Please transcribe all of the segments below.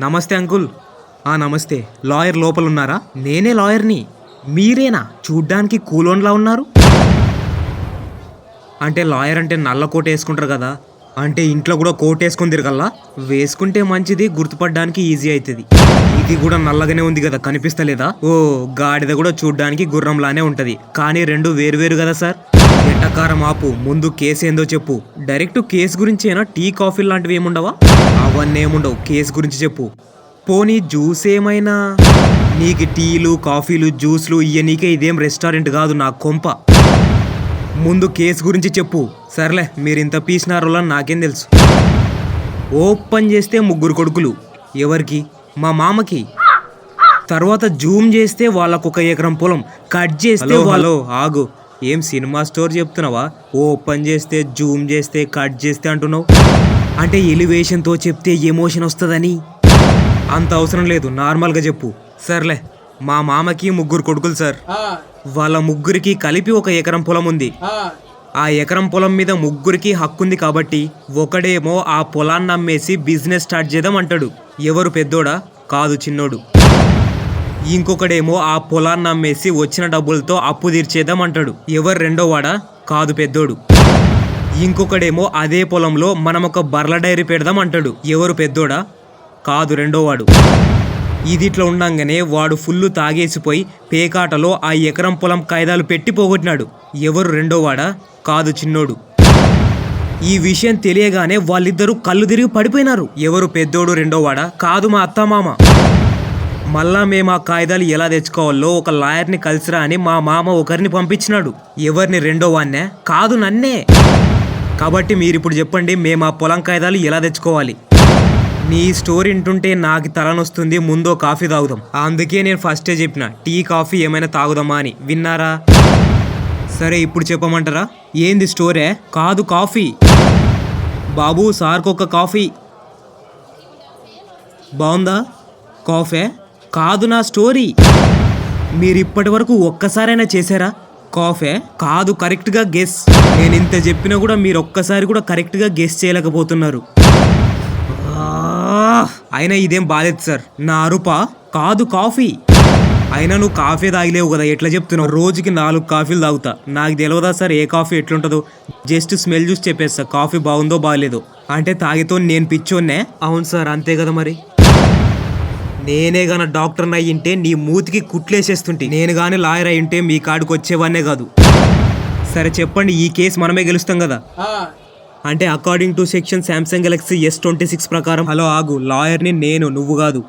నమస్తే అంకుల్. నమస్తే. లాయర్ లోపల ఉన్నారా? నేనే లాయర్ని. మీరేనా? చూడ్డానికి కూలోన్లా ఉన్నారు. అంటే లాయర్ అంటే నల్ల కోట్ వేసుకుంటారు కదా, అంటే ఇంట్లో కూడా కోట్ వేసుకొని తిరగల్లా? వేసుకుంటే మంచిది, గుర్తుపడడానికి ఈజీ అవుతుంది. ఇది కూడా నల్లగానే ఉంది కదా, కనిపిస్తలేదా? ఓ గాడిద కూడా చూడ్డానికి గుర్రంలానే ఉంటది, కానీ రెండు వేరువేరు కదా సార్. ఎట్టకారం ఆపు, ముందు కేసు ఏందో చెప్పు. డైరెక్ట్ కేసు గురించేనా? టీ కాఫీ లాంటివి ఏముండవా? అవన్నీ ఏముండవు, కేసు గురించి చెప్పు. పోనీ జ్యూస్ ఏమైనా? నీకు టీలు కాఫీలు జ్యూస్లు ఇయ్యనీకే ఇదేం రెస్టారెంట్ కాదు నా కొంప. ముందు కేసు గురించి చెప్పు. సర్లే, మీరు ఇంత పీసినారోలా నాకేం తెలుసు. ఓపెన్ చేస్తే 3 కొడుకులు. ఎవరికి? మా మామకి. తర్వాత జూమ్ చేస్తే వాళ్ళకు 1 ఎకరం పొలం. కట్ చేస్తే హలో ఆగు, ఏం సినిమా స్టోర్ చెప్తున్నావా? ఓపెన్ చేస్తే జూమ్ చేస్తే కట్ చేస్తే అంటున్నావు. అంటే ఎలివేషన్తో చెప్తే ఎమోషన్ వస్తుందని? అంత అవసరం లేదు, నార్మల్గా చెప్పు. సర్లే, మా మామకి 3 కొడుకులు సార్. వాళ్ళ 3కి కలిపి 1 ఎకరం పొలం ఉంది. ఆ ఎకరం పొలం మీద 3కి హక్కుంది కాబట్టి ఒకడేమో ఆ పొలాన్ని అమ్మేసి బిజినెస్ స్టార్ట్ చేద్దాం అంటాడు. ఎవరు? పెద్దోడా? కాదు, చిన్నోడు. ఇంకొకడేమో ఆ పొలాన్ని అమ్మేసి వచ్చిన డబ్బులతో అప్పు తీర్చేద్దాం అంటాడు. ఎవరు? రెండోవాడా? కాదు, పెద్దోడు. ఇంకొకడేమో అదే పొలంలో మనం ఒక బర్ల డైరీ పెడదాం అంటాడు. ఎవరు? పెద్దోడా? కాదు, రెండోవాడు. ఇది ఇట్లా ఉండంగానే వాడు ఫుల్లు తాగేసిపోయి పేకాటలో ఆ ఎకరం పొలం కాయిదాలు పెట్టి పోగొట్టినాడు. ఎవరు? రెండోవాడా? కాదు, చిన్నోడు. ఈ విషయం తెలియగానే వాళ్ళిద్దరూ కళ్ళు తిరిగి పడిపోయినారు. ఎవరు? పెద్దోడు, రెండోవాడా? కాదు, మా అత్తమామ. మళ్ళా మేము ఆ కాయిదాలు ఎలా తెచ్చుకోవాలో ఒక లాయర్ని కలిసిరా అని మా మామ ఒకరిని పంపించినాడు. ఎవరిని? రెండోవాన్నే? కాదు, నన్నే. కాబట్టి మీరిప్పుడు చెప్పండి, మేము ఆ పొలం కాయిదాలు ఎలా తెచ్చుకోవాలి? నీ స్టోరీ వింటుంటే నాకు తలనొస్తుంది, ముందో కాఫీ తాగుదాం. అందుకే నేను ఫస్టే చెప్పిన టీ కాఫీ ఏమైనా తాగుదామా అని. విన్నారా? సరే, ఇప్పుడు చెప్పమంటారా? ఏంది స్టోరే? కాదు, కాఫీ. బాబు, సార్కొక కాఫీ. బాగుందా కాఫీ? కాదు, నా స్టోరీ. మీరు ఇప్పటి వరకు ఒక్కసారైనా చేశారా కాఫీ? కాదు, కరెక్ట్గా గెస్. నేను ఇంత చెప్పినా కూడా మీరు ఒక్కసారి కూడా కరెక్ట్గా గెస్ చేయలేకపోతున్నారు. అయినా ఇదేం బాలేదు సార్. నా అరుపా? కాదు, కాఫీ. అయినా నువ్వు కాఫీ తాగలేవు కదా, ఎట్లా చెప్తున్నావు? రోజుకి 4 కాఫీలు తాగుతా. నాకు తెలియదా సార్ ఏ కాఫీ ఎట్లుంటుందో? జస్ట్ స్మెల్ చూసి చెప్పేస్తా కాఫీ బాగుందో బాగలేదో. అంటే తాగితో నేను పిచ్చోన్నే? అవును సార్, అంతే కదా మరి. నేనే గాన డాక్టర్ని అయ్యింటే నీ మూతికి కుట్లేసేస్తుంటే, నేను కానీ లాయర్ అయ్యింటే మీ కాడికి వచ్చేవాన్నే కాదు. సరే చెప్పండి, ఈ కేసు మనమే గెలుస్తాం కదా? అంటే according to section Samsung Galaxy S26 ప్రకారం. హలో ఆగు, లాయర్ని నేను, నువ్వు కాదు.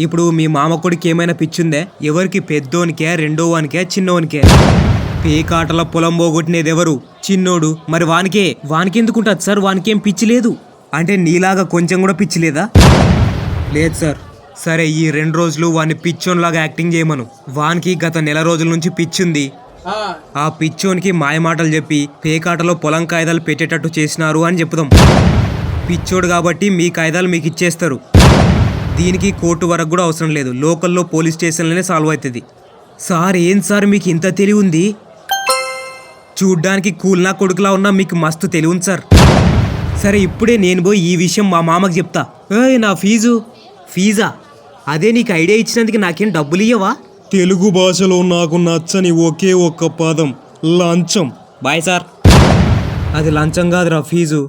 ఇప్పుడు మీ మామ కొడుకు ఏమైనా పిచ్చుందే? ఎవరికి? పెద్దోనికే, రెండోవానికే, చిన్నోనికే? పేకాటల పొలం పోగొట్టినది ఎవరు? చిన్నోడు. మరి వానికెందుకుంటుంది సార్? వానికేం పిచ్చి లేదు. అంటే నీలాగా కొంచెం కూడా పిచ్చి లేదా? లేదు సార్. సరే, ఈ 2 రోజులు వాని పిచ్చోన్లాగా యాక్టింగ్ చేయమను. వానికి గత నెల రోజుల నుంచి పిచ్చుంది. ఆ పిచ్చోనికి మాయమాటలు చెప్పి పేకాటలో పొలం కాయిదాలు పెట్టేటట్టు చేసినారు అని చెప్పుదాం. పిచ్చోడు కాబట్టి మీ కాయిదాలు మీకు ఇచ్చేస్తారు. దీనికి కోర్టు వరకు కూడా అవసరం లేదు, లోకల్లో పోలీస్ స్టేషన్లోనే సాల్వ్ అవుతుంది. సార్, ఏం సార్ మీకు ఇంత తెలివి ఉంది? చూడ్డానికి కూల్నా కొడుకులా ఉన్నా మీకు మస్తు తెలివి ఉంది సార్. సరే, ఇప్పుడే నేను పోయి ఈ విషయం మా మామకి చెప్తా. నా ఫీజా? అదే, నీకు ఐడియా ఇచ్చినందుకు నాకేం డబ్బులు ఇయ్యవా? తెలుగు భాషలో నాకు నచ్చని ఒకే ఒక్క పదం లంచం. Bye sir. అది లంచం కాదురా, ఫీజు.